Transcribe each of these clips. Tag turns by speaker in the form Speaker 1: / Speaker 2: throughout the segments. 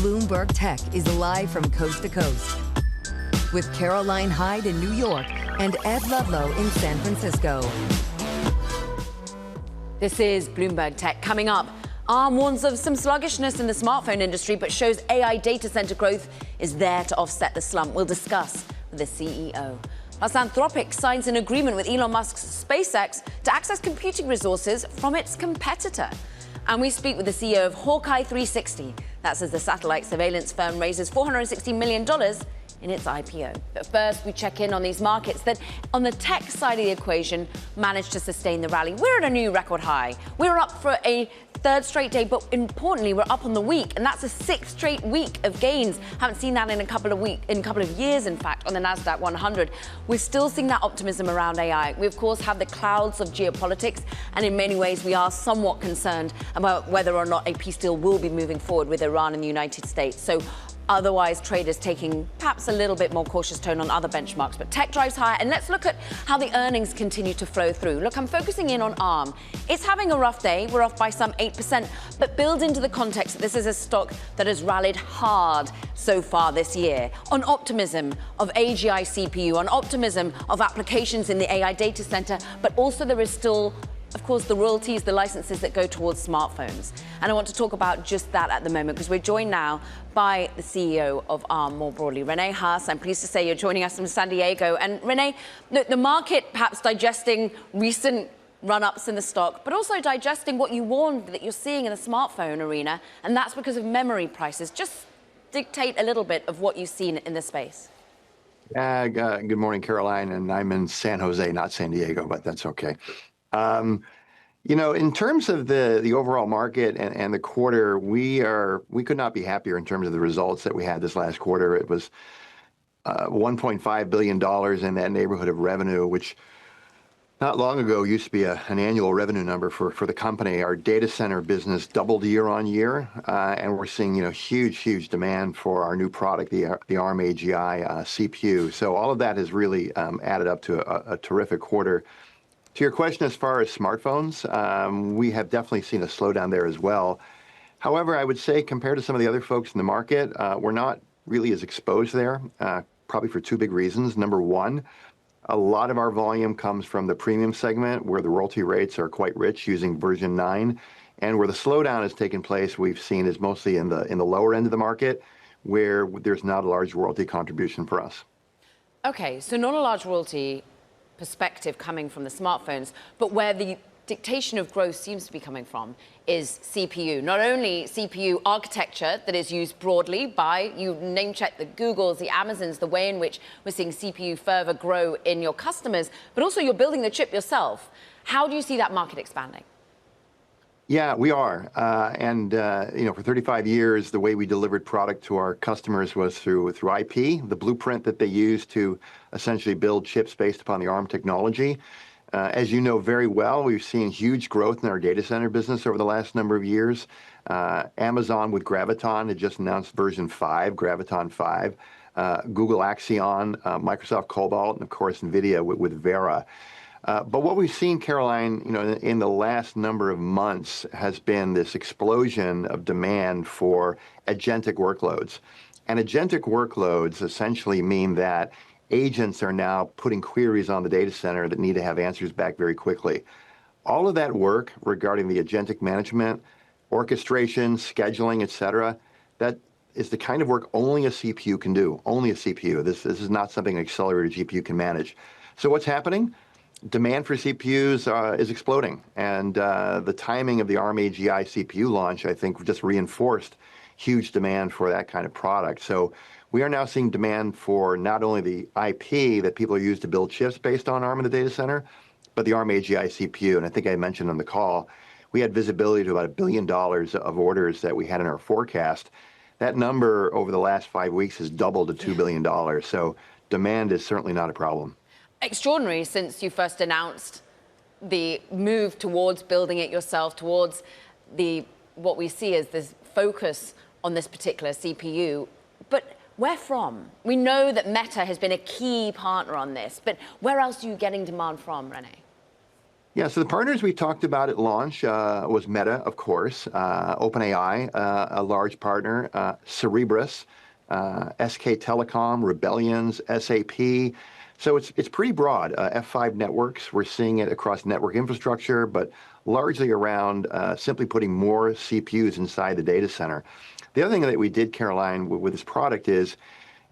Speaker 1: Bloomberg Tech is live from coast to coast with Caroline Hyde in New York and Ed Ludlow in San Francisco.
Speaker 2: This is Bloomberg Tech. Coming up, Arm warns of some sluggishness in the smartphone industry, but shows AI data center growth is there to offset the slump. We'll discuss with the CEO. Plus, Anthropic signs an agreement with Elon Musk's SpaceX to access computing resources from its competitor. And we speak with the CEO of HawkEye 360. That's as the satellite surveillance firm raises $460 million in its IPO. But first, we check in on these markets that, on the tech side of the equation, managed to sustain the rally. We're at a new record high. We're up for a third straight day, but importantly, we're up on the week, and that's a sixth straight week of gains. Haven't seen that in a couple of years, in fact, on the Nasdaq 100. We're still seeing that optimism around AI. We, of course, have the clouds of geopolitics, and in many ways, we are somewhat concerned about whether or not a peace deal will be moving forward with Iran and the United States. So otherwise, traders taking perhaps a little bit more cautious tone on other benchmarks. But tech drives higher, and let's look at how the earnings continue to flow through. Look, I'm focusing in on Arm. It's having a rough day. We're off by some 8%, but build into the context that this is a stock that has rallied hard so far this year on optimism of AGI CPU, on optimism of applications in the AI data center, but also there is still, of course, the royalties, the licenses that go towards smartphones. And I want to talk about just that at the moment, because we're joined now by the CEO of Arm more broadly, Rene Haas. I'm pleased to say you're joining us from San Diego. And Rene, the market perhaps digesting recent run-ups in the stock, but also digesting what you warned that you're seeing in the smartphone arena, and that's because of memory prices. Just dictate a little bit of what you've seen in the space.
Speaker 3: Good morning, Caroline. And I'm in San Jose, not San Diego, but that's okay. In terms of the overall market and the quarter, we could not be happier in terms of the results that we had this last quarter. It was $1.5 billion in that neighborhood of revenue, which not long ago used to be an annual revenue number for the company. Our data center business doubled year on year, and we're seeing huge demand for our new product, the Arm AGI CPU. So all of that has really added up to a terrific quarter. To your question, as far as smartphones, we have definitely seen a slowdown there as well. However, I would say compared to some of the other folks in the market, we're not really as exposed there, probably for two big reasons. Number one, a lot of our volume comes from the premium segment where the royalty rates are quite rich using version 9. And where the slowdown has taken place, we've seen is mostly in the lower end of the market where there's not a large royalty contribution for us.
Speaker 2: Okay, so not a large royalty perspective coming from the smartphones, but where the dictation of growth seems to be coming from is CPU. Not only CPU architecture that is used broadly by, you name check the Googles, the Amazons, the way in which we're seeing CPU further grow in your customers, but also you're building the chip yourself. How do you see that market expanding?
Speaker 3: Yeah, we are. For 35 years, the way we delivered product to our customers was through IP, the blueprint that they use to essentially build chips based upon the Arm technology. As you know very well, we've seen huge growth in our data center business over the last number of years. Amazon with Graviton had just announced version 5, Graviton 5. Google Axion, Microsoft Cobalt, and of course, NVIDIA with Vera. But what we've seen, Caroline, in the last number of months has been this explosion of demand for agentic workloads. And agentic workloads essentially mean that agents are now putting queries on the data center that need to have answers back very quickly. All of that work regarding the agentic management, orchestration, scheduling, et cetera, that is the kind of work only a CPU can do, only a CPU. This is not something an accelerated GPU can manage. So what's happening? Demand for CPUs is exploding, and the timing of the Arm AGI CPU launch, I think, just reinforced huge demand for that kind of product. So we are now seeing demand for not only the IP that people use to build chips based on Arm in the data center, but the Arm AGI CPU. And I think I mentioned on the call, we had visibility to about $1 billion of orders that we had in our forecast. That number over the last 5 weeks has doubled to $2 billion. So demand is certainly not a problem.
Speaker 2: Extraordinary since you first announced the move towards building it yourself, towards what we see as this focus on this particular CPU. But where from? We know that Meta has been a key partner on this, but where else are you getting demand from, Rene?
Speaker 3: Yeah, so the partners we talked about at launch was Meta, of course, OpenAI, a large partner, Cerebras, SK Telecom, Rebellions, SAP. So it's pretty broad. F5 networks, we're seeing it across network infrastructure, but largely around simply putting more CPUs inside the data center. The other thing that we did, Caroline, with this product is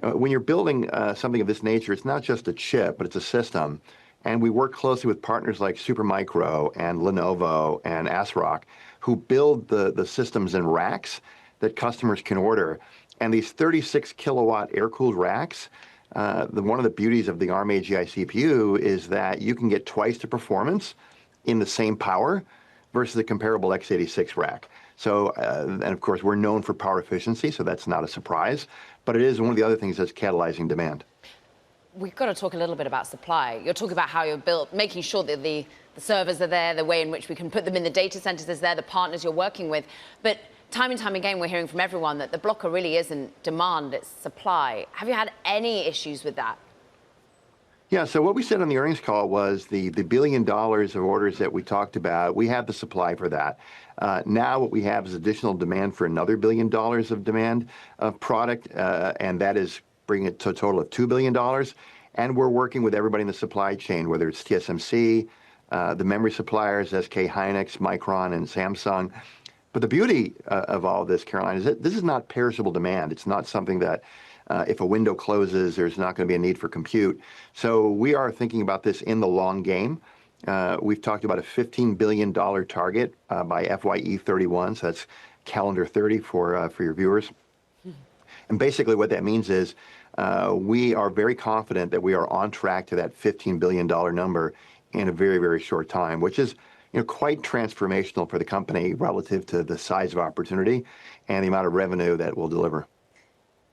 Speaker 3: when you're building something of this nature, it's not just a chip, but it's a system. And we work closely with partners like Supermicro and Lenovo and ASRock, who build the systems in racks that customers can order. And these 36 kilowatt air-cooled racks, one of the beauties of the Arm AGI CPU is that you can get twice the performance in the same power versus a comparable x86 rack. So, and of course, we're known for power efficiency, so that's not a surprise. But it is one of the other things that's catalyzing demand.
Speaker 2: We've got to talk a little bit about supply. You're talking about how you're making sure that the servers are there, the way in which we can put them in the data centers is there, the partners you're working with. But time and time again, we're hearing from everyone that the blocker really isn't demand, it's supply. Have you had any issues with that?
Speaker 3: Yeah, so what we said on the earnings call was the $1 billion of orders that we talked about, we have the supply for that. Now what we have is additional demand for another $1 billion of demand of product, and that is bringing it to a total of $2 billion. And we're working with everybody in the supply chain, whether it's TSMC, the memory suppliers, SK Hynix, Micron, and Samsung. But the beauty of all this, Caroline, is that this is not perishable demand. It's not something that if a window closes, there's not going to be a need for compute. So we are thinking about this in the long game. We've talked about a $15 billion target by FYE 31, so that's calendar 30 for your viewers. And basically what that means is we are very confident that we are on track to that $15 billion number in a very, very short time, which is quite transformational for the company relative to the size of opportunity and the amount of revenue that we'll deliver.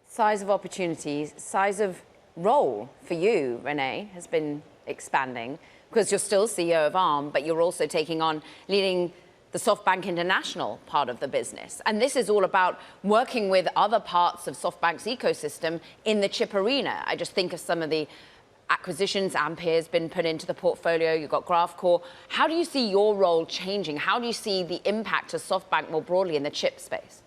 Speaker 2: Size of opportunities, size of role for you, Rene, has been expanding because you're still CEO of Arm, but you're also taking on leading the SoftBank International part of the business. And this is all about working with other parts of SoftBank's ecosystem in the chip arena. I just think of some of the acquisitions Ampere's been put into the portfolio. You've got GraphCore. How do you see your role changing? How do you see the impact of SoftBank more broadly in the chip space?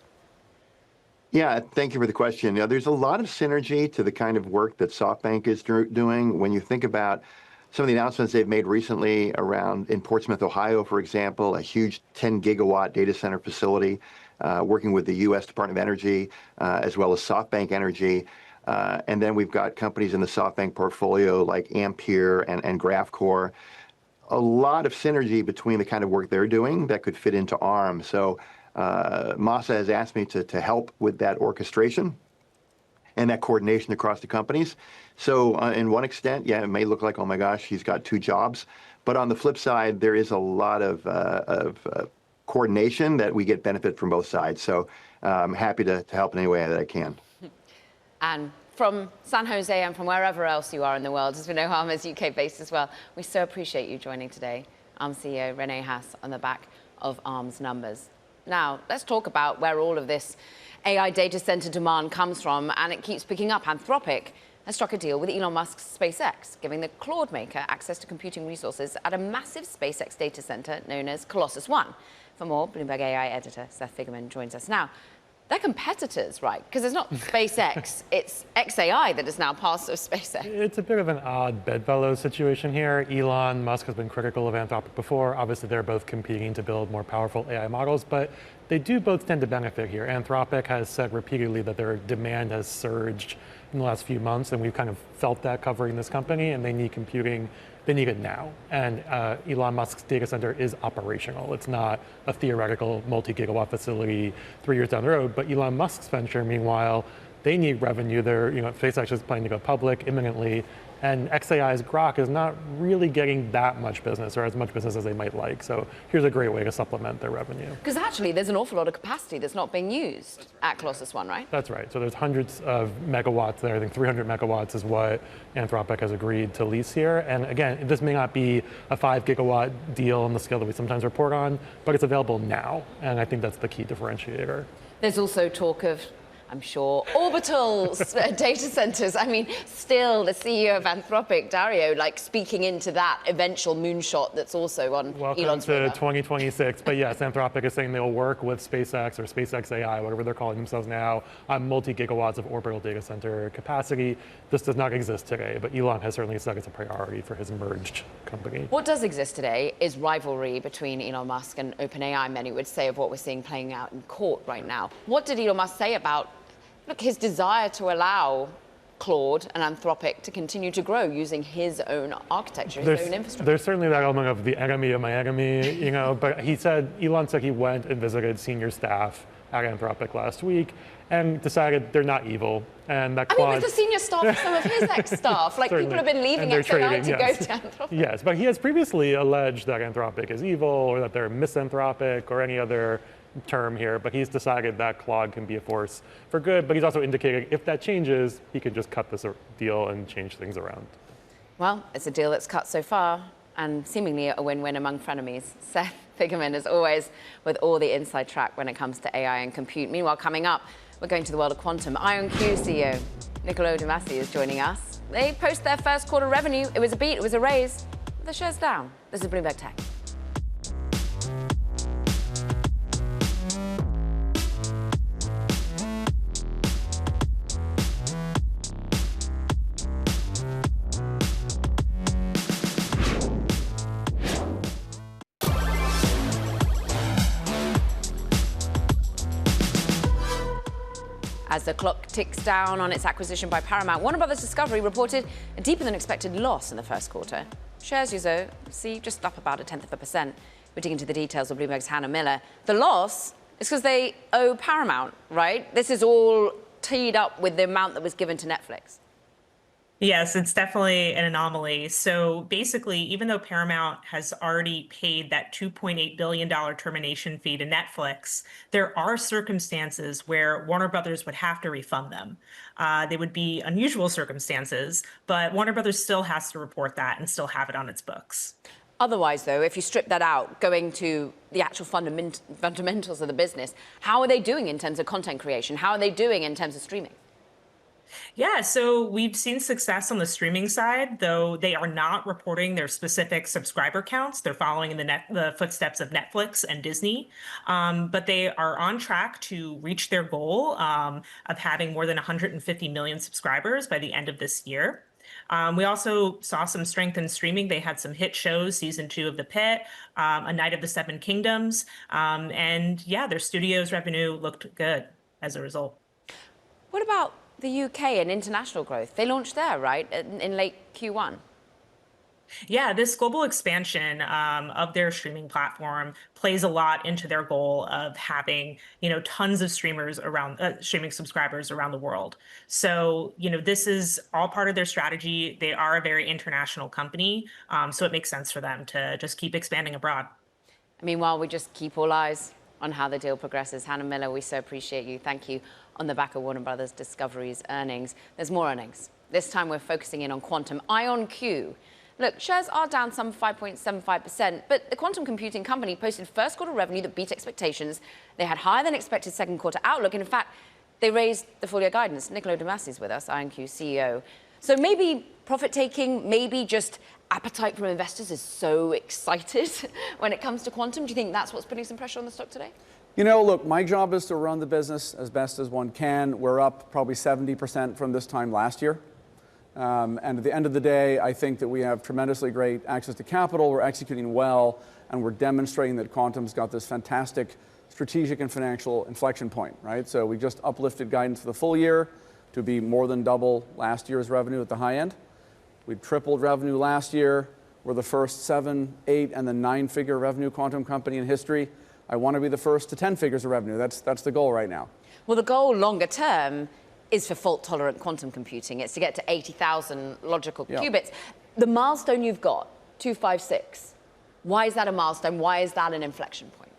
Speaker 3: Yeah, thank you for the question. There's a lot of synergy to the kind of work that SoftBank is doing. When you think about some of the announcements they've made recently around in Portsmouth, Ohio, for example, a huge 10 gigawatt data center facility, working with the U.S. Department of Energy, as well as SoftBank Energy. And then we've got companies in the SoftBank portfolio like Ampere and GraphCore. A lot of synergy between the kind of work they're doing that could fit into ARM. So Masa has asked me to help with that orchestration and that coordination across the companies. So in one extent, yeah, it may look like, oh my gosh, he's got two jobs. But on the flip side, there is a lot of coordination that we get benefit from both sides. So I'm happy to help in any way that I can.
Speaker 2: And from San Jose and from wherever else you are in the world, as we know Arm is UK-based as well, we so appreciate you joining today. Arm CEO Rene Haas on the back of Arm's numbers. Now, let's talk about where all of this AI data center demand comes from, and it keeps picking up. Anthropic has struck a deal with Elon Musk's SpaceX, giving the Claude maker access to computing resources at a massive SpaceX data center known as Colossus One. For more, Bloomberg AI editor Seth Figgerman joins us now. They're competitors, right? Because it's not SpaceX, it's xAI that is now part of SpaceX.
Speaker 4: It's a bit of an odd bedfellow situation here. Elon Musk has been critical of Anthropic before. Obviously, they're both competing to build more powerful AI models, but they do both tend to benefit here. Anthropic has said repeatedly that their demand has surged in the last few months, and we've kind of felt that covering this company, and they need computing. They need it now. And Elon Musk's data center is operational. It's not a theoretical multi-gigawatt facility 3 years down the road, but Elon Musk's venture, meanwhile, they need revenue. They're, SpaceX is planning to go public imminently, and xAI's Grok is not really getting that much business or as much business as they might like. So here's a great way to supplement their revenue.
Speaker 2: Because actually, there's an awful lot of capacity that's not being used at Colossus One, right?
Speaker 4: That's right. So there's hundreds of megawatts there. I think 300 megawatts is what Anthropic has agreed to lease here. And again, this may not be a 5 gigawatt deal on the scale that we sometimes report on, but it's available now. And I think that's the key differentiator.
Speaker 2: There's also talk of I'm sure, orbital data centers. I mean, still the CEO of Anthropic, Dario, like speaking into that eventual moonshot that's also on Elon's radar.
Speaker 4: Welcome to 2026. But yes, Anthropic is saying they'll work with SpaceX or SpaceX AI, whatever they're calling themselves now, on multi-gigawatts of orbital data center capacity. This does not exist today, but Elon has certainly said it's a priority for his merged company.
Speaker 2: What does exist today is rivalry between Elon Musk and OpenAI, many would say, of what we're seeing playing out in court right now. What did Elon Musk say about his desire to allow Claude and Anthropic to continue to grow using his own architecture, his own infrastructure?
Speaker 4: There's certainly that element of the enemy of my enemy, but Elon said he went and visited senior staff at Anthropic last week and decided they're not evil. And that
Speaker 2: with the senior staff of some of his ex-staff, like people have been leaving XAI to go to Anthropic.
Speaker 4: Yes, but he has previously alleged that Anthropic is evil or that they're misanthropic or any other term here, but he's decided that Claude can be a force for good, but he's also indicated if that changes, he can just cut this deal and change things around.
Speaker 2: Well, it's a deal that's cut so far, and seemingly a win-win among frenemies. Seth Figgerman, as always, with all the inside track when it comes to AI and compute. Meanwhile, coming up, we're going to the world of quantum. IonQ CEO Niccolo de Masi is joining us. They post their first quarter revenue. It was a beat, it was a raise. The share's down. This is Bloomberg Tech. As the clock ticks down on its acquisition by Paramount, Warner Brothers Discovery reported a deeper than expected loss in the first quarter. Shares, you see, just up about 0.1%. We're digging into the details of Bloomberg's Hannah Miller. The loss is because they owe Paramount, right? This is all teed up with the amount that was given to Netflix.
Speaker 5: Yes, it's definitely an anomaly. So basically, even though Paramount has already paid that $2.8 billion termination fee to Netflix, there are circumstances where Warner Brothers would have to refund them. They would be unusual circumstances, but Warner Brothers still has to report that and still have it on its books.
Speaker 2: Otherwise, though, if you strip that out, going to the actual fundamentals of the business, how are they doing in terms of content creation? How are they doing in terms of streaming?
Speaker 5: Yeah, so we've seen success on the streaming side, though they are not reporting their specific subscriber counts. They're following in the footsteps of Netflix and Disney, but they are on track to reach their goal of having more than 150 million subscribers by the end of this year. We also saw some strength in streaming. They had some hit shows, season 2 of The Pit, A Night of the Seven Kingdoms, and yeah, their studios revenue looked good as a result.
Speaker 2: What about the UK and international growth? They launched there, right, in late Q1?
Speaker 5: Yeah, this global expansion of their streaming platform plays a lot into their goal of having, tons of streamers around streaming subscribers around the world. So, this is all part of their strategy. They are a very international company, so it makes sense for them to just keep expanding abroad.
Speaker 2: Meanwhile, we just keep all eyes on how the deal progresses. Hannah Miller, we so appreciate you. Thank you. On the back of Warner Brothers Discovery's earnings. There's more earnings. This time we're focusing in on quantum. IonQ. Look, shares are down some 5.75%, but the quantum computing company posted first quarter revenue that beat expectations. They had higher than expected second quarter outlook. And in fact, they raised the full year guidance. Niccolo de Masi is with us, IonQ CEO. So maybe profit taking, maybe just appetite from investors is so excited when it comes to quantum. Do you think that's what's putting some pressure on the stock today?
Speaker 6: Look, my job is to run the business as best as one can. We're up probably 70% from this time last year. And at the end of the day, I think that we have tremendously great access to capital. We're executing well, and we're demonstrating that quantum's got this fantastic strategic and financial inflection point, right? So we just uplifted guidance for the full year to be more than double last year's revenue at the high end. We tripled revenue last year. We're the first 7, 8, and then 9-figure revenue quantum company in history. I want to be the first to 10 figures of revenue. That's the goal right now.
Speaker 2: Well, the goal longer term is for fault-tolerant quantum computing. It's to get to 80,000 logical qubits. The milestone you've got, 256, why is that a milestone? Why is that an inflection point?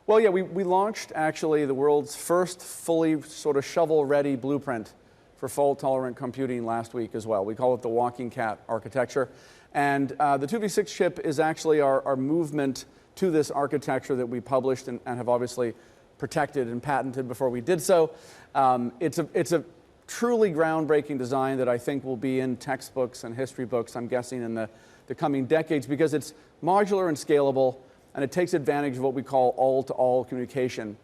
Speaker 6: Well, yeah, we launched actually the world's first fully sort of shovel-ready blueprint for fault-tolerant computing last week as well. We call it the walking cat architecture. And the 256 chip is actually our movement to this architecture that we published and have obviously protected and patented before we did so. It's a truly groundbreaking design that I think will be in textbooks and history books, I'm guessing, in the coming decades, because it's modular and scalable, and it takes advantage of what we call all-to-all communication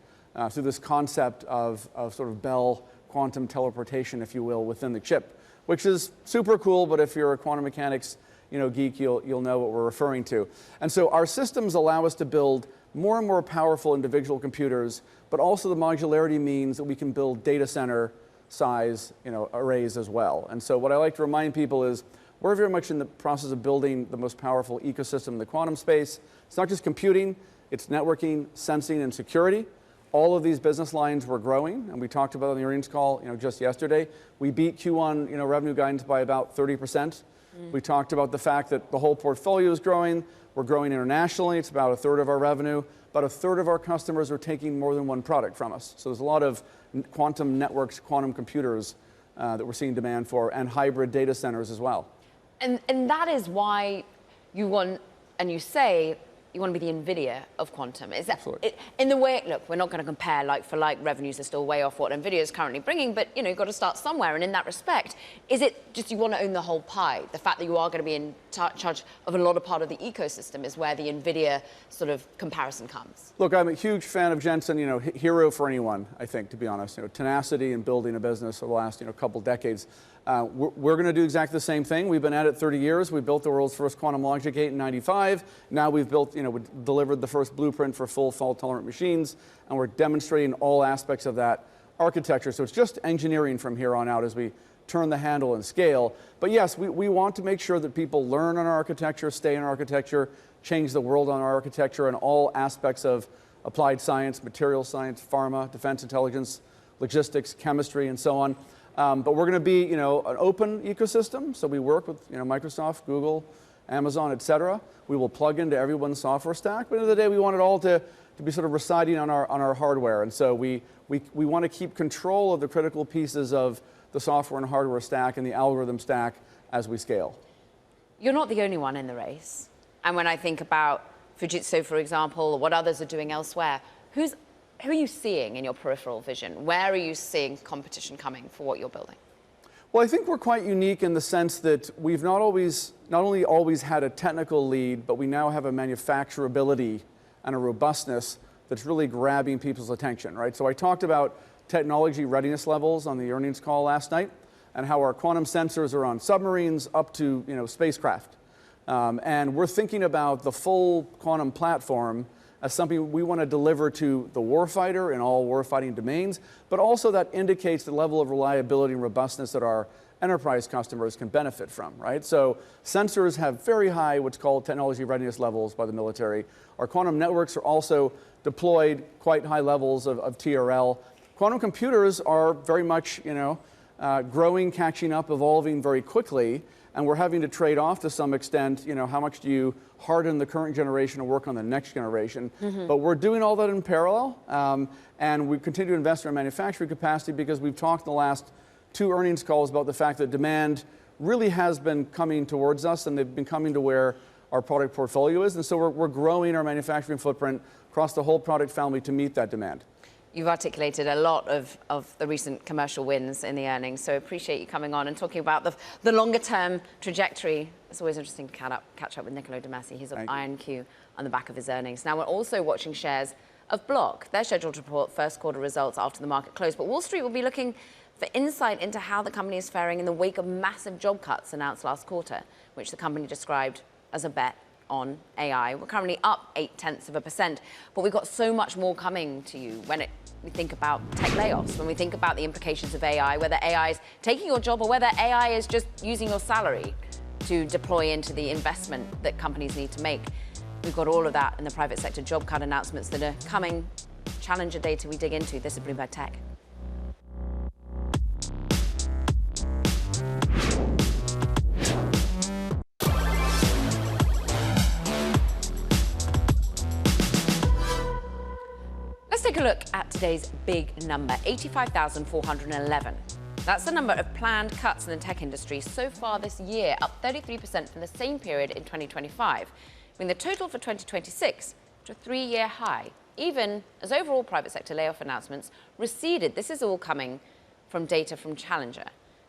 Speaker 6: through this concept of sort of Bell quantum teleportation, if you will, within the chip, which is super cool. But if you're a quantum mechanics geek, you'll know what we're referring to. And so our systems allow us to build more and more powerful individual computers, but also the modularity means that we can build data center size arrays as well. And so what I like to remind people is we're very much in the process of building the most powerful ecosystem in the quantum space. It's not just computing, it's networking, sensing, and security. All of these business lines were growing, and we talked about on the earnings call just yesterday. We beat Q1 revenue guidance by about 30%. We talked about the fact that the whole portfolio is growing. We're growing internationally. It's about a third of our revenue. About a third of our customers are taking more than one product from us. So there's a lot of quantum networks, quantum computers that we're seeing demand for, and hybrid data centers as well.
Speaker 2: And that is why you want, and you say, you want to be the NVIDIA of quantum. Is that in the way? Look, we're not going to compare like for like. Revenues are still way off what NVIDIA is currently bringing, but you've got to start somewhere. And in that respect, is it just you want to own the whole pie? The fact that you are going to be in charge of a lot of part of the ecosystem is where the NVIDIA sort of comparison comes. Look,
Speaker 6: I'm a huge fan of Jensen. Hero for anyone, I think, to be honest. Tenacity in building a business over the last couple decades. We're going to do exactly the same thing. We've been at it 30 years. We built the world's first quantum logic gate in '95. Now we've built, we delivered the first blueprint for full fault-tolerant machines, and we're demonstrating all aspects of that architecture. So it's just engineering from here on out as we turn the handle and scale. But yes, we want to make sure that people learn on our architecture, stay in our architecture, change the world on our architecture, and all aspects of applied science, material science, pharma, defense intelligence, logistics, chemistry, and so on. But we're going to be, an open ecosystem. So we work with, Microsoft, Google, Amazon, et cetera. We will plug into everyone's software stack. But at the end of the day, we want it all to be sort of residing on our hardware. And so we want to keep control of the critical pieces of the software and hardware stack and the algorithm stack as we scale.
Speaker 2: You're not the only one in the race. And when I think about Fujitsu, for example, or what others are doing elsewhere, who are you seeing in your peripheral vision? Where are you seeing competition coming for what you're building?
Speaker 6: Well, I think we're quite unique in the sense that we've not only always had a technical lead, but we now have a manufacturability and a robustness that's really grabbing people's attention, right? So I talked about technology readiness levels on the earnings call last night, and how our quantum sensors are on submarines up to spacecraft. And we're thinking about the full quantum platform as something we want to deliver to the warfighter in all warfighting domains, but also that indicates the level of reliability and robustness that our enterprise customers can benefit from, right? So sensors have very high what's called technology readiness levels by the military. Our quantum networks are also deployed quite high levels of TRL. Quantum computers are very much, growing, catching up, evolving very quickly, and we're having to trade off to some extent, how much do you harden the current generation and work on the next generation. But we're doing all that in parallel, and we continue to invest in our manufacturing capacity because we've talked in the last 2 earnings calls about the fact that demand really has been coming towards us, and they've been coming to where our product portfolio is. And so we're growing our manufacturing footprint across the whole product family to meet that demand.
Speaker 2: You've articulated a lot of the recent commercial wins in the earnings, so appreciate you coming on and talking about the longer-term trajectory. It's always interesting to catch up with Niccolo de Masi. He's of IonQ on the back of his earnings. Now, we're also watching shares of Block. They're scheduled to report first quarter results after the market close, but Wall Street will be looking for insight into how the company is faring in the wake of massive job cuts announced last quarter, which the company described as a bet on AI. We're currently up 0.8%, but we've got so much more coming to you when we think about tech layoffs, when we think about the implications of AI, whether AI is taking your job or whether AI is just using your salary to deploy into the investment that companies need to make. We've got all of that in the private sector job cut announcements that are coming. Challenger data we dig into. This is Bloomberg Tech. Let's take a look at today's big number, 85,411. That's the number of planned cuts in the tech industry so far this year, up 33% from the same period in 2025, bringing the total for 2026 to a 3-year high even as overall private sector layoff announcements receded. This is all coming from data from Challenger.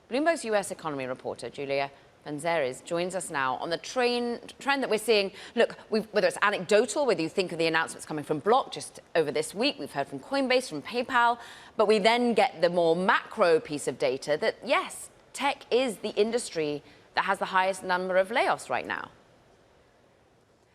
Speaker 2: Bloomberg's US economy reporter, Julia Panzeres, joins us now on the trend that we're seeing. Look, whether it's anecdotal, whether you think of the announcements coming from Block just over this week, we've heard from Coinbase, from PayPal, but we then get the more macro piece of data that, yes, tech is the industry that has the highest number of layoffs right now.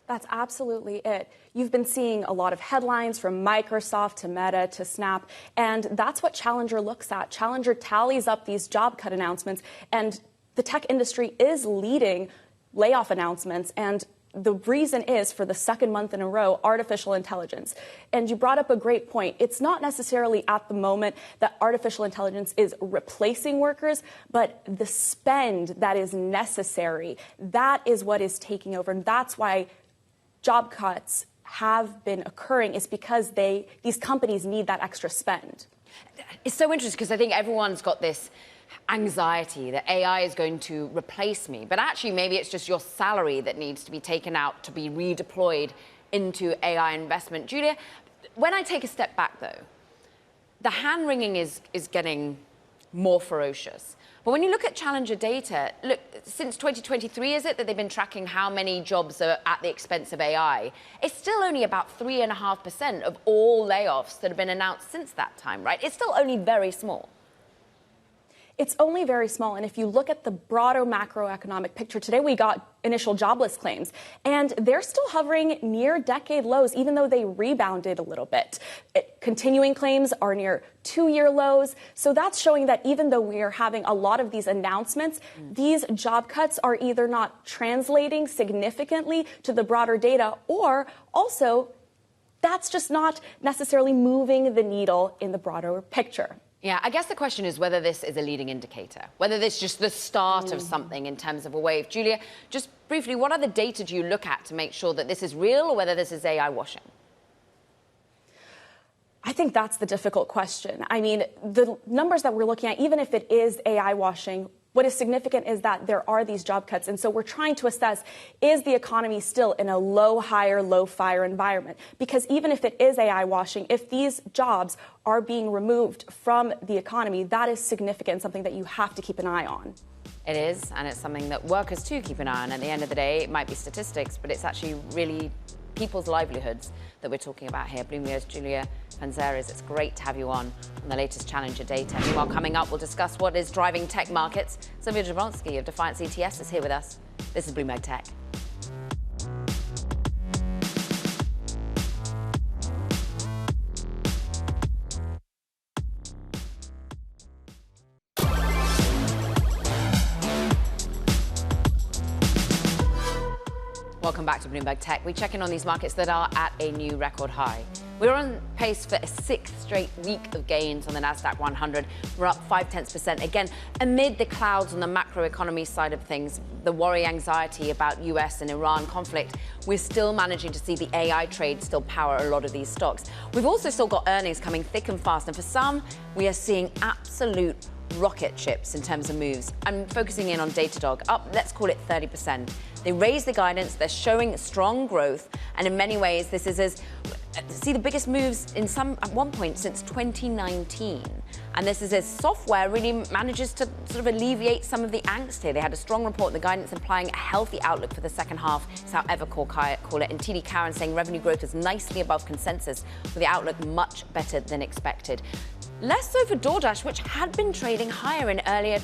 Speaker 7: That's absolutely it. You've been seeing a lot of headlines from Microsoft to Meta to Snap, and that's what Challenger looks at. Challenger tallies up these job cut announcements, and the tech industry is leading layoff announcements, and the reason is, for the second month in a row, artificial intelligence. And you brought up a great point. It's not necessarily at the moment that artificial intelligence is replacing workers, but the spend that is necessary, that is what is taking over. And that's why job cuts have been occurring, is because these companies need that extra spend.
Speaker 2: It's so interesting because I think everyone's got this anxiety that AI is going to replace me. But actually, maybe it's just your salary that needs to be taken out to be redeployed into AI investment. Julia, when I take a step back, though, the hand-wringing is getting more ferocious. But when you look at Challenger data, look, since 2023, is it, that they've been tracking how many jobs are at the expense of AI? It's still only about 3.5% of all layoffs that have been announced since that time, right? It's still only very small.
Speaker 7: It's only very small. And if you look at the broader macroeconomic picture, today we got initial jobless claims, and they're still hovering near decade lows, even though they rebounded a little bit. Continuing claims are near 2-year lows. So that's showing that even though we are having a lot of these announcements, these job cuts are either not translating significantly to the broader data, or also that's just not necessarily moving the needle in the broader picture.
Speaker 2: Yeah, I guess the question is whether this is a leading indicator, whether this is just the start of something in terms of a wave. Julia, just briefly, what other data do you look at to make sure that this is real or whether this is AI washing?
Speaker 7: I think that's the difficult question. I mean, the numbers that we're looking at, even if it is AI washing, what is significant is that there are these job cuts. And so we're trying to assess, is the economy still in a low hire, low fire environment? Because even if it is AI washing, if these jobs are being removed from the economy, that is significant, something that you have to keep an eye on.
Speaker 2: It is, and it's something that workers too keep an eye on. At the end of the day, it might be statistics, but it's actually really people's livelihoods that we're talking about here. Bloomberg's Julia Panzeres, it's great to have you on the latest Challenger data. Meanwhile, coming up, we'll discuss what is driving tech markets. Sylvia Jablonski of Defiance ETS is here with us. This is Bloomberg Tech. Welcome back to Bloomberg Tech. We check in on these markets that are at a new record high. We're on pace for a 6th straight week of gains on the Nasdaq 100. We're up 0.5% again, amid the clouds on the macroeconomy side of things, the worry, anxiety about US and Iran conflict. We're still managing to see the AI trade still power a lot of these stocks. We've also still got earnings coming thick and fast, and for some, we are seeing absolute rocket ships in terms of moves. I'm focusing in on Datadog, up, let's call it 30%. They raised the guidance, they're showing strong growth, and in many ways, this is see the biggest moves in at one point since 2019. And this is as software really manages to sort of alleviate some of the angst here. They had a strong report, the guidance implying a healthy outlook for the second half. It's how Evercore call it. And TD Cowen saying revenue growth is nicely above consensus, with the outlook much better than expected. Less so for DoorDash, which had been trading higher in earlier,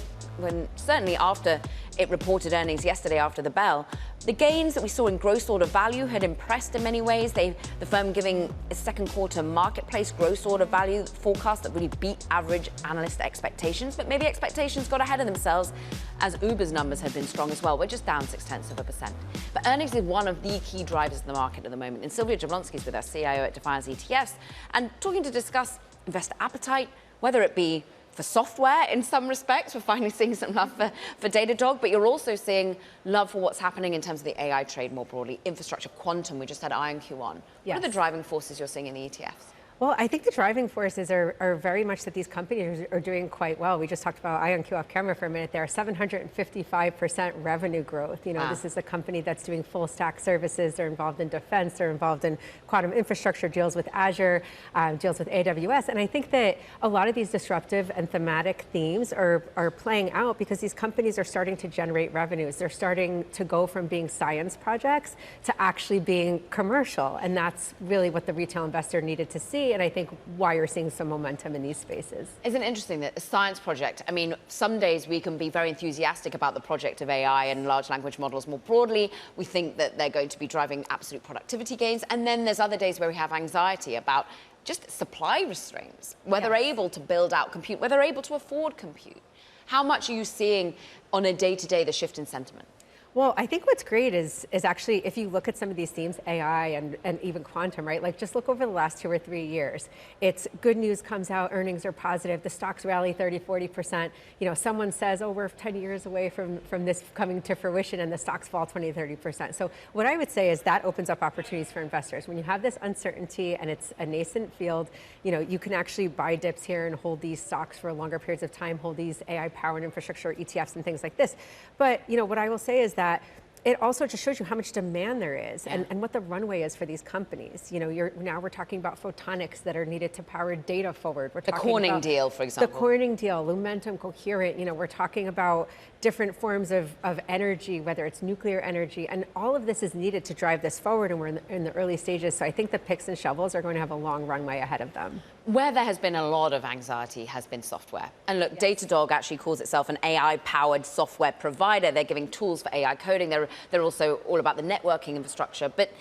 Speaker 2: certainly after it reported earnings yesterday after the bell. The gains that we saw in gross order value had impressed in many ways. The firm giving a second quarter marketplace gross order value forecast that really beat average analyst expectations, but maybe expectations got ahead of themselves as Uber's numbers had been strong as well. We're just down 0.6%. But earnings is one of the key drivers in the market at the moment. And Sylvia Jablonski is with us, CIO at Defiance ETFs, and talking to discuss investor appetite, whether it be for software in some respects. We're finally seeing some love for Datadog, but you're also seeing love for what's happening in terms of the AI trade more broadly, infrastructure, quantum. We just had IonQ on.
Speaker 8: Yes.
Speaker 2: What are the driving forces you're seeing in the ETFs?
Speaker 8: Well, I think the driving forces are very much that these companies are doing quite well. We just talked about IonQ off camera for a minute there, 755% revenue growth. You know, This is a company that's doing full stack services. They're involved in defense. They're involved in quantum infrastructure, deals with Azure, deals with AWS. And I think that a lot of these disruptive and thematic themes are playing out because these companies are starting to generate revenues. They're starting to go from being science projects to actually being commercial. And that's really what the retail investor needed to see. And I think why you're seeing some momentum in these spaces.
Speaker 2: Isn't it interesting that a science project, I mean, some days we can be very enthusiastic about the project of AI and large language models more broadly. We think that they're going to be driving absolute productivity gains. And then there's other days where we have anxiety about just supply restraints, whether they're able to build out compute, whether they're able to afford compute. How much are you seeing on a day-to-day the shift in sentiment?
Speaker 8: Well, I think what's great is actually, if you look at some of these themes, AI and even quantum, right? Like just look over the last 2 or 3 years. It's good news comes out, earnings are positive, the stocks rally 30, 40%. You know, someone says, oh, we're 10 years away from this coming to fruition and the stocks fall 20, 30%. So what I would say is that opens up opportunities for investors. When you have this uncertainty and it's a nascent field, you know, you can actually buy dips here and hold these stocks for longer periods of time, hold these AI-powered infrastructure ETFs and things like this. But, you know, what I will say is that it also just shows you how much demand there is and what the runway is for these companies. You know, now we're talking about photonics that are needed to power data forward. We're
Speaker 2: the
Speaker 8: talking
Speaker 2: Corning
Speaker 8: about
Speaker 2: deal, for example.
Speaker 8: The Corning deal, Lumentum, Coherent. You know, we're talking about different forms of energy, whether it's nuclear energy, and all of this is needed to drive this forward, and we're in the early stages. So I think the picks and shovels are going to have a long runway ahead of them.
Speaker 2: Where there has been a lot of anxiety has been software. And look, Datadog actually calls itself an AI-powered software provider. They're giving tools for AI coding. They're also all about the networking infrastructure. But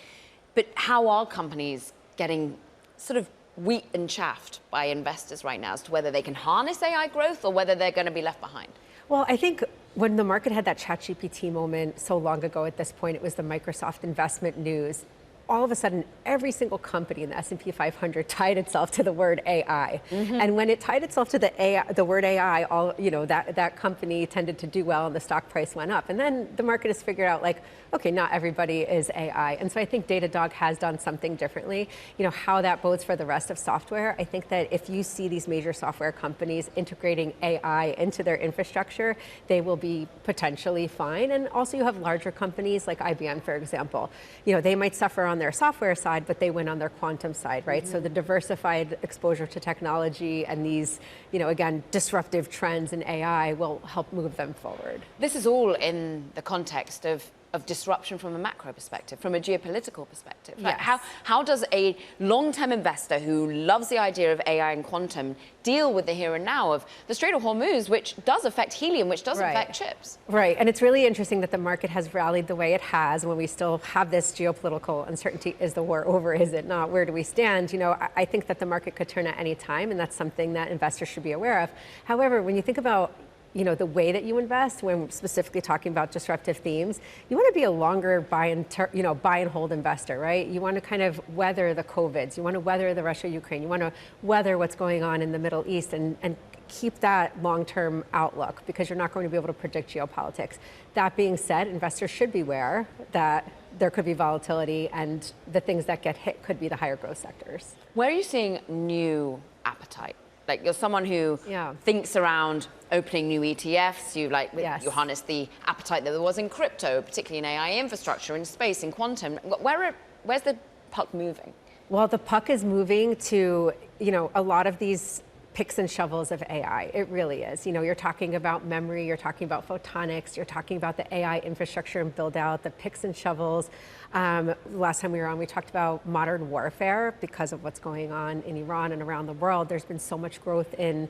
Speaker 2: how are companies getting sort of wheat and chaffed by investors right now as to whether they can harness AI growth or whether they're going to be left behind?
Speaker 8: Well, I think when the market had that ChatGPT moment so long ago at this point, it was the Microsoft investment news. All of a sudden, every single company in the S&P 500 tied itself to the word AI. And when it tied itself to the word AI, that company tended to do well and the stock price went up. And then the market has figured out, like, okay, not everybody is AI. And so I think Datadog has done something differently. You know, how that bodes for the rest of software, I think that if you see these major software companies integrating AI into their infrastructure, they will be potentially fine. And also you have larger companies like IBM, for example. You know, they might suffer on their software side, but they win on their quantum side, right? So the diversified exposure to technology and these, you know, again, disruptive trends in AI will help move them forward.
Speaker 2: This is all in the context of disruption from a macro perspective, from a geopolitical perspective.
Speaker 8: Yes.
Speaker 2: How does a long-term investor who loves the idea of AI and quantum deal with the here and now of the Strait of Hormuz, which does affect helium, which does affect chips?
Speaker 8: Right, and it's really interesting that the market has rallied the way it has when we still have this geopolitical uncertainty. Is the war over? Is it not? Where do we stand? You know, I think that the market could turn at any time, and that's something that investors should be aware of. However, when you think about the way that you invest, when we're specifically talking about disruptive themes, you want to be a longer buy and hold investor, right? You want to kind of weather the COVIDs, you want to weather the Russia-Ukraine, you want to weather what's going on in the Middle East and keep that long-term outlook because you're not going to be able to predict geopolitics. That being said, investors should be aware that there could be volatility and the things that get hit could be the higher growth sectors.
Speaker 2: Where are you seeing new appetite? Like, you're someone who thinks around opening new ETFs. You harness the appetite that there was in crypto, particularly in AI infrastructure, in space, in quantum. Where's the puck moving?
Speaker 8: Well, the puck is moving to, a lot of these picks and shovels of AI. It really is. You're talking about memory, you're talking about photonics, you're talking about the AI infrastructure and build out, the picks and shovels. Last time we were on, we talked about modern warfare because of what's going on in Iran and around the world. There's been so much growth in,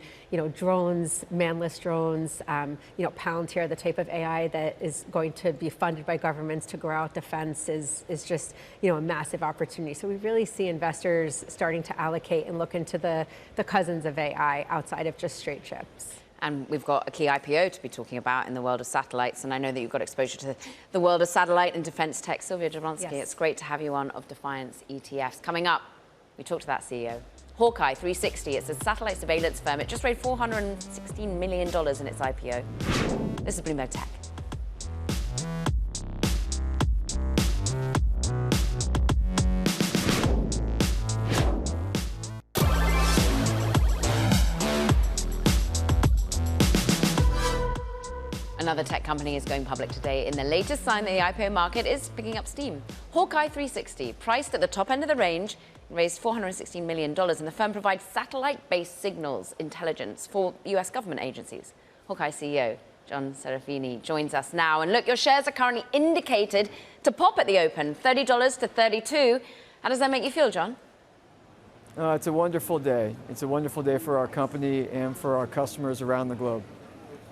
Speaker 8: drones, manless drones, Palantir, the type of AI that is going to be funded by governments to grow out defense is just, a massive opportunity. So we really see investors starting to allocate and look into the cousins of AI outside of just straight chips.
Speaker 2: And we've got a key IPO to be talking about in the world of satellites. And I know that you've got exposure to the world of satellite and defense tech. Sylvia Jablonski, It's great to have you on of Defiance ETFs. Coming up, we talked to that CEO. HawkEye 360, it's a satellite surveillance firm. It just raised $416 million in its IPO. This is Bloomberg Tech. Another tech company is going public today in the latest sign that the IPO market is picking up steam. HawkEye 360, priced at the top end of the range, raised $416 million, and the firm provides satellite-based signals intelligence for US government agencies. HawkEye CEO John Serafini joins us now. And look, your shares are currently indicated to pop at the open, $30 to $32. How does that make you feel, John?
Speaker 9: It's a wonderful day. It's a wonderful day for our company and for our customers around the globe.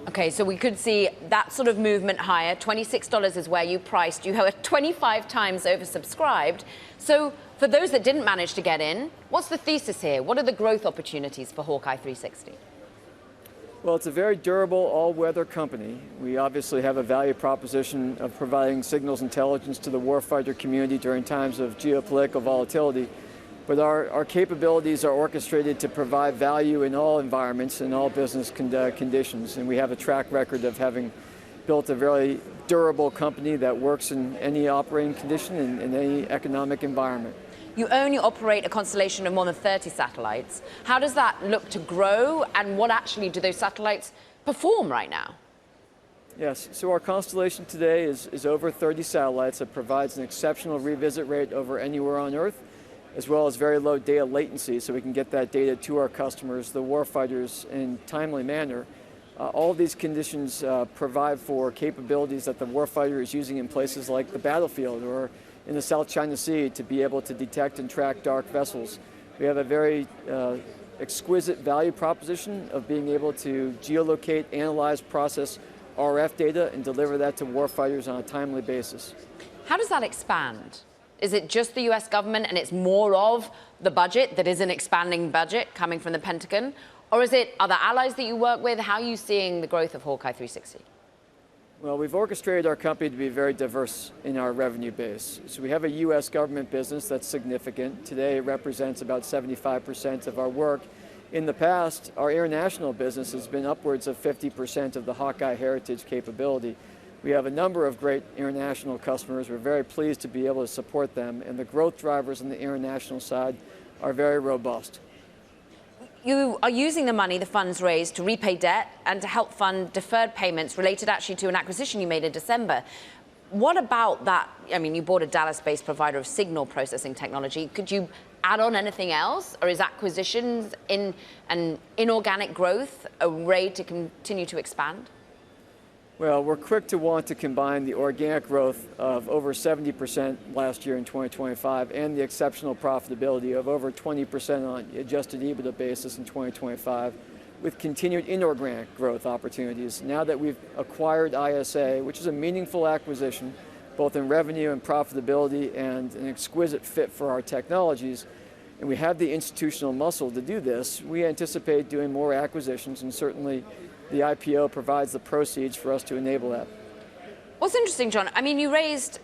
Speaker 2: Okay, so we could see that sort of movement higher. $26 is where you priced. You are 25 times oversubscribed. So for those that didn't manage to get in, what's the thesis here? What are the growth opportunities for HawkEye 360?
Speaker 9: Well, it's a very durable, all-weather company. We obviously have a value proposition of providing signals intelligence to the warfighter community during times of geopolitical volatility. But our capabilities are orchestrated to provide value in all environments and all business conditions. And we have a track record of having built a very durable company that works in any operating condition and in any economic environment.
Speaker 2: You only operate a constellation of more than 30 satellites. How does that look to grow, and what actually do those satellites perform right now?
Speaker 9: Yes, so our constellation today is over 30 satellites that provides an exceptional revisit rate over anywhere on Earth, as well as very low data latency, so we can get that data to our customers, the warfighters, in a timely manner. All of these conditions provide for capabilities that the warfighter is using in places like the battlefield or in the South China Sea to be able to detect and track dark vessels. We have a very exquisite value proposition of being able to geolocate, analyze, process RF data and deliver that to warfighters on a timely basis.
Speaker 2: How does that expand? Is it just the US government and it's more of the budget that is an expanding budget coming from the Pentagon? Or is it other allies that you work with? How are you seeing the growth of HawkEye 360?
Speaker 9: Well, we've orchestrated our company to be very diverse in our revenue base. So we have a US government business that's significant. Today it represents about 75% of our work. In the past, our international business has been upwards of 50% of the HawkEye heritage capability. We have a number of great international customers. We're very pleased to be able to support them, and the growth drivers on the international side are very robust.
Speaker 2: You are using the money, the funds raised, to repay debt and to help fund deferred payments related actually to an acquisition you made in December. What about that? I mean, you bought a Dallas-based provider of signal processing technology. Could you add on anything else? Or is acquisitions in an inorganic growth a way to continue to expand?
Speaker 9: Well, we're quick to want to combine the organic growth of over 70% last year in 2025 and the exceptional profitability of over 20% on adjusted EBITDA basis in 2025 with continued inorganic growth opportunities. Now that we've acquired ISA, which is a meaningful acquisition, both in revenue and profitability and an exquisite fit for our technologies, and we have the institutional muscle to do this, we anticipate doing more acquisitions, and certainly the IPO provides the proceeds for us to enable that.
Speaker 2: What's interesting, John, I mean, you raised,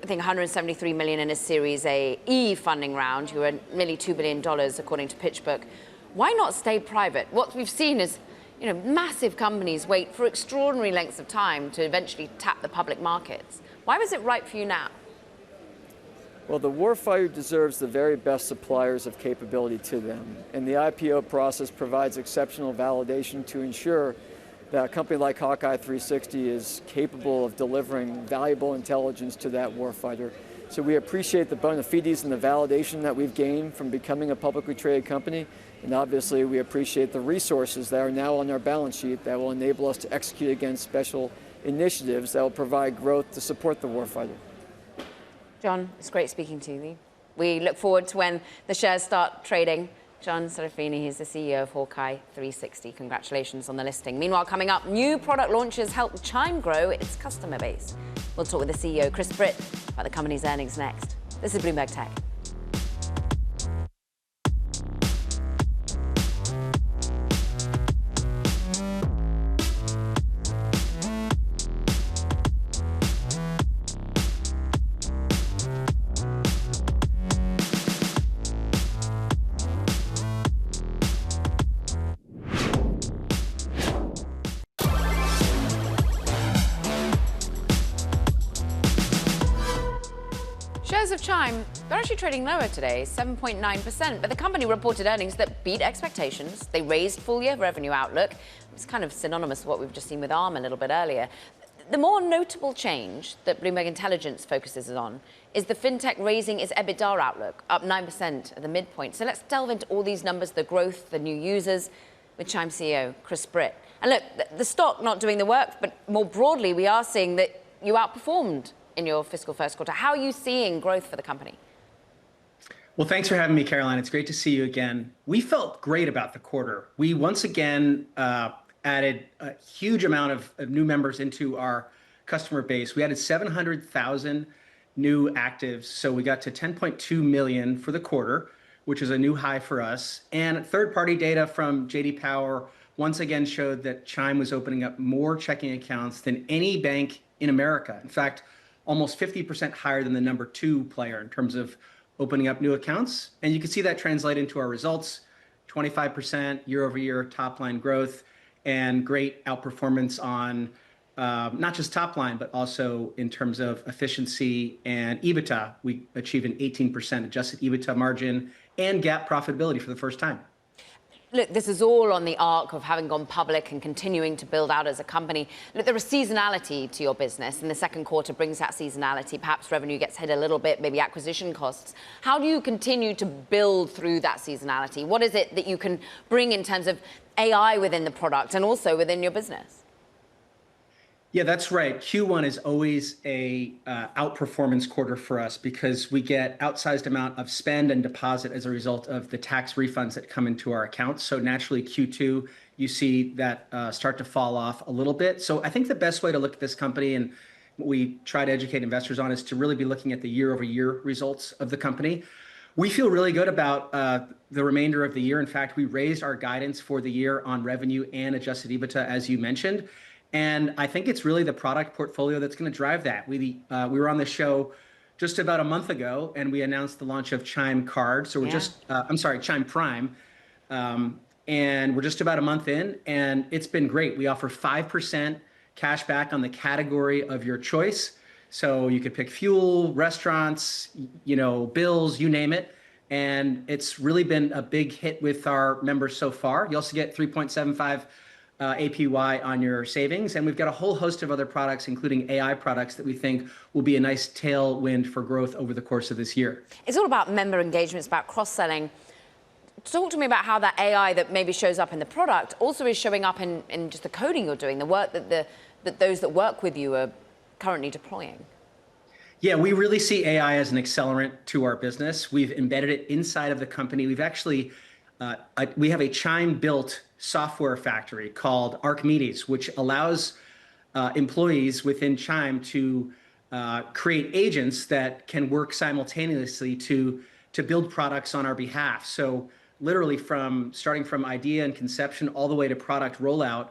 Speaker 2: I think, $173 million in a Series E funding round. You were nearly $2 billion, according to PitchBook. Why not stay private? What we've seen is, massive companies wait for extraordinary lengths of time to eventually tap the public markets. Why was it right for you now?
Speaker 9: Well, the warfighter deserves the very best suppliers of capability to them, and the IPO process provides exceptional validation to ensure that a company like HawkEye 360 is capable of delivering valuable intelligence to that warfighter. So we appreciate the bona fides and the validation that we've gained from becoming a publicly traded company, and obviously we appreciate the resources that are now on our balance sheet that will enable us to execute against special initiatives that will provide growth to support the warfighter.
Speaker 2: John, it's great speaking to you. We look forward to when the shares start trading. John Serafini, he's the CEO of HawkEye 360. Congratulations on the listing. Meanwhile, coming up, new product launches help Chime grow its customer base. We'll talk with the CEO, Chris Britt, about the company's earnings next. This is Bloomberg Tech. Shares of Chime, they're actually trading lower today, 7.9%, but the company reported earnings that beat expectations. They raised full-year revenue outlook. It's kind of synonymous with what we've just seen with Arm a little bit earlier. the more notable change that Bloomberg Intelligence focuses on is the fintech raising its EBITDA outlook, up 9% at the midpoint. So let's delve into all these numbers, the growth, the new users, with Chime CEO Chris Britt. And look, the stock not doing the work, but more broadly, we are seeing that you outperformed in your fiscal first quarter. How are you seeing growth for the company?
Speaker 10: Well, thanks for having me, Caroline. It's great to see you again. We felt great about the quarter. We once again added a huge amount of new members into our customer base. We added 700,000 new actives, so we got to 10.2 million for the quarter, which is a new high for us. And third-party data from J.D. Power once again showed that Chime was opening up more checking accounts than any bank in America. In fact, almost 50% higher than the number 2 player in terms of opening up new accounts. And you can see that translate into our results, 25% year-over-year top-line growth, and great outperformance on not just top line, but also in terms of efficiency and EBITDA. We achieved an 18% adjusted EBITDA margin and GAAP profitability for the first time.
Speaker 2: Look, this is all on the arc of having gone public and continuing to build out as a company. Look, there is seasonality to your business, and the second quarter brings that seasonality. Perhaps revenue gets hit a little bit, maybe acquisition costs. How do you continue to build through that seasonality? What is it that you can bring in terms of AI within the product and also within your business?
Speaker 10: Yeah, that's right. Q1 is always a outperformance quarter for us because we get outsized amount of spend and deposit as a result of the tax refunds that come into our accounts. So naturally, Q2, you see that start to fall off a little bit. So I think the best way to look at this company, and what we try to educate investors on, is to really be looking at the year-over-year results of the company. We feel really good about the remainder of the year. In fact, we raised our guidance for the year on revenue and adjusted EBITDA, as you mentioned. And I think it's really the product portfolio that's going to drive that. We were on the show just about a month ago, and we announced the launch of Chime Card. So we're Chime Prime. And we're just about a month in, and it's been great. We offer 5% cash back on the category of your choice. So you could pick fuel, restaurants, bills, you name it. And it's really been a big hit with our members so far. You also get 3.75 APY on your savings. And we've got a whole host of other products, including AI products, that we think will be a nice tailwind for growth over the course of this year.
Speaker 2: It's all about member engagement. It's about cross-selling. Talk to me about how that AI that maybe shows up in the product also is showing up in just the coding you're doing, the work that those that work with you are currently deploying.
Speaker 10: Yeah, we really see AI as an accelerant to our business. We've embedded it inside of the company. We've actually, we have a Chime-built software factory called Archimedes, which allows employees within Chime to create agents that can work simultaneously to build products on our behalf. So literally starting from idea and conception all the way to product rollout,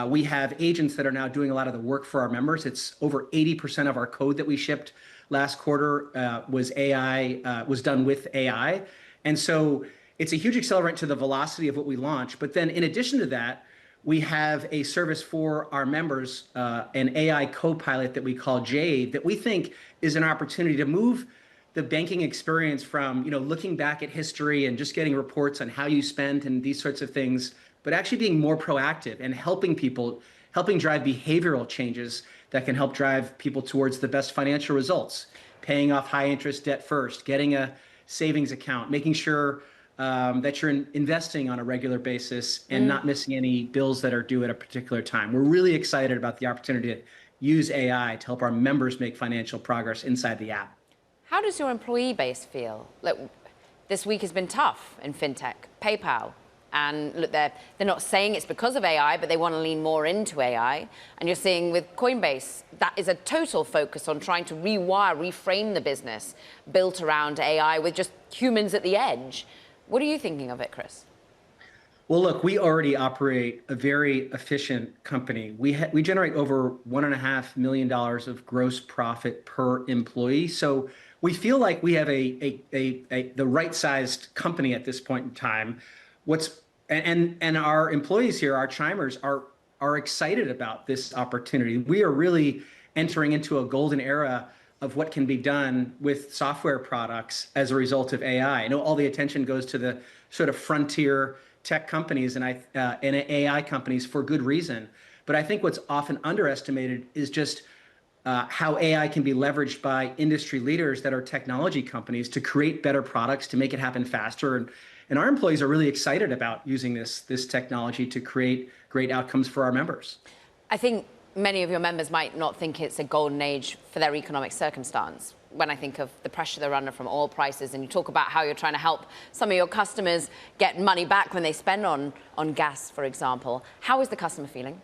Speaker 10: we have agents that are now doing a lot of the work for our members. It's over 80% of our code that we shipped last quarter was done with AI. And so it's a huge accelerant to the velocity of what we launch. But then in addition to that, we have a service for our members, an AI co-pilot that we call Jade, that we think is an opportunity to move the banking experience from looking back at history and just getting reports on how you spent and these sorts of things, but actually being more proactive and helping drive behavioral changes that can help drive people towards the best financial results, paying off high interest debt first, getting a savings account, making sure that you're investing on a regular basis and not missing any bills that are due at a particular time. We're really excited about the opportunity to use AI to help our members make financial progress inside the app.
Speaker 2: How does your employee base feel? Look, this week has been tough in fintech. PayPal, and look, they're not saying it's because of AI, but they want to lean more into AI. And you're seeing with Coinbase, that is a total focus on trying to reframe the business built around AI with just humans at the edge. What are you thinking of it, Chris?
Speaker 10: Well, look, we already operate a very efficient company. We generate over $1.5 million of gross profit per employee. So we feel like we have the right-sized company at this point in time. And our employees here, our Chimers, are excited about this opportunity. We are really entering into a golden era of what can be done with software products as a result of AI. I know all the attention goes to the sort of frontier tech companies and AI companies for good reason. But I think what's often underestimated is just how AI can be leveraged by industry leaders that are technology companies to create better products, to make it happen faster. And our employees are really excited about using this technology to create great outcomes for our members.
Speaker 2: I think many of your members might not think it's a golden age for their economic circumstance. When I think of the pressure they're under from oil prices, and you talk about how you're trying to help some of your customers get money back when they spend on gas, for example, how is the customer feeling?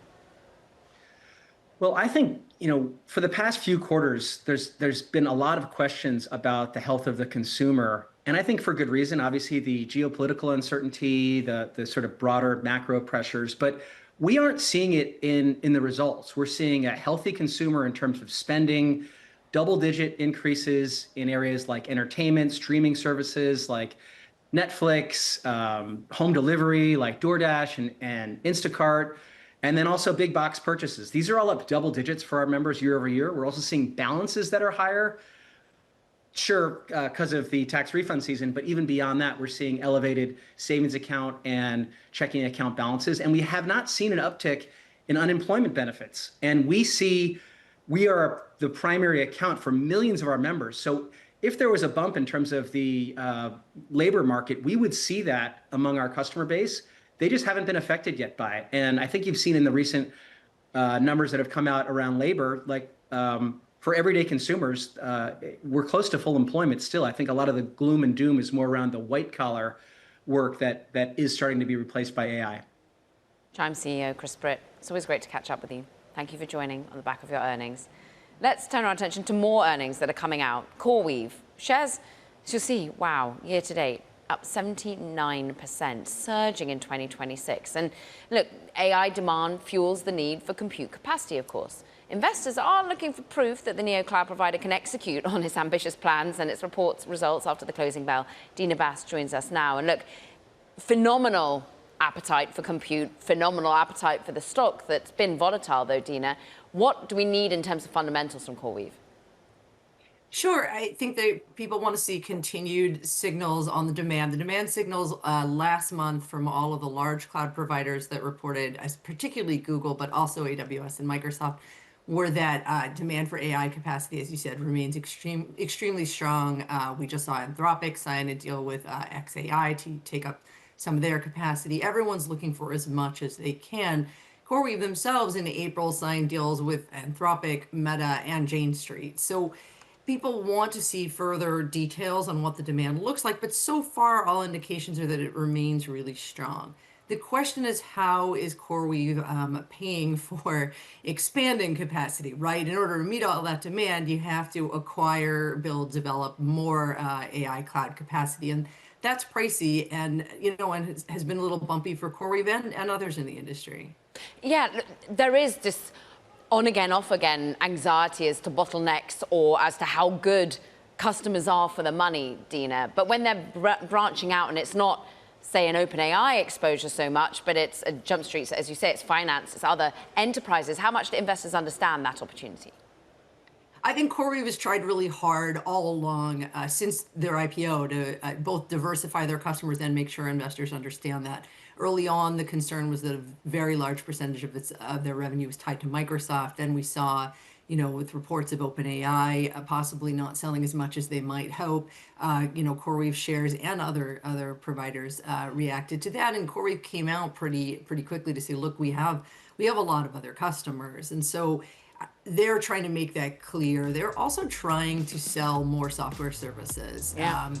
Speaker 10: Well, I think, for the past few quarters, there's been a lot of questions about the health of the consumer. And I think for good reason, obviously the geopolitical uncertainty, the sort of broader macro pressures, but we aren't seeing it in the results. We're seeing a healthy consumer in terms of spending, double-digit increases in areas like entertainment, streaming services like Netflix, home delivery like DoorDash and Instacart, and then also big box purchases. These are all up double digits for our members year over year. We're also seeing balances that are higher, sure, because of the tax refund season, but even beyond that, we're seeing elevated savings account and checking account balances. And we have not seen an uptick in unemployment benefits. And we are the primary account for millions of our members. So if there was a bump in terms of the labor market, we would see that among our customer base. They just haven't been affected yet by it. And I think you've seen in the recent numbers that have come out around labor, like for everyday consumers, we're close to full employment still. I think a lot of the gloom and doom is more around the white collar work that is starting to be replaced by AI.
Speaker 2: Chime CEO Chris Britt, it's always great to catch up with you. Thank you for joining on the back of your earnings. Let's turn our attention to more earnings that are coming out. CoreWeave shares, as you'll see, wow, year to date, up 79%, surging in 2026. And look, AI demand fuels the need for compute capacity, of course. Investors are looking for proof that the neo cloud provider can execute on its ambitious plans, and its reports results after the closing bell. Dina Bass joins us now. And look, phenomenal appetite for compute, phenomenal appetite for the stock that's been volatile, though, Dina. What do we need in terms of fundamentals from CoreWeave?
Speaker 11: Sure. I think that people want to see continued signals on the demand. The demand signals last month from all of the large cloud providers that reported, particularly Google, but also AWS and Microsoft, were that demand for AI capacity, as you said, remains extremely strong. We just saw Anthropic sign a deal with xAI to take up some of their capacity. Everyone's looking for as much as they can. CoreWeave themselves in April signed deals with Anthropic, Meta, and Jane Street. So people want to see further details on what the demand looks like, but so far all indications are that it remains really strong. The question is, how is CoreWeave paying for expanding capacity, right? In order to meet all that demand, you have to acquire, build, develop more AI cloud capacity. And that's pricey and, and has been a little bumpy for CoreWeave and others in the industry.
Speaker 2: Yeah, there is this on again, off again anxiety as to bottlenecks or as to how good customers are for the money, Dina. But when they're branching out and it's not, say, an OpenAI exposure so much, but it's a Jump Street, as you say, it's finance, it's other enterprises, how much do investors understand that opportunity?
Speaker 11: I think CoreWeave has tried really hard all along since their IPO to both diversify their customers and make sure investors understand that. Early on, the concern was that a very large percentage of their revenue was tied to Microsoft. Then we saw, with reports of OpenAI possibly not selling as much as they might hope, CoreWeave shares and other providers reacted to that. And CoreWeave came out pretty quickly to say, look, we have a lot of other customers. And so they're trying to make that clear. They're also trying to sell more software services.
Speaker 2: Yeah.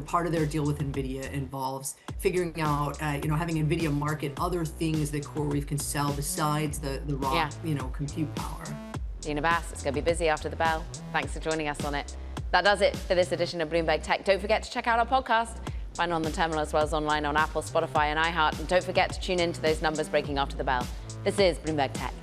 Speaker 11: Part of their deal with NVIDIA involves figuring out, having NVIDIA market other things that CoreWeave can sell besides the raw, compute power.
Speaker 2: Dina Bass, it's going to be busy after the bell. Thanks for joining us on it. That does it for this edition of Bloomberg Tech. Don't forget to check out our podcast. Find it on the terminal as well as online on Apple, Spotify, and iHeart. And don't forget to tune in to those numbers breaking after the bell. This is Bloomberg Tech.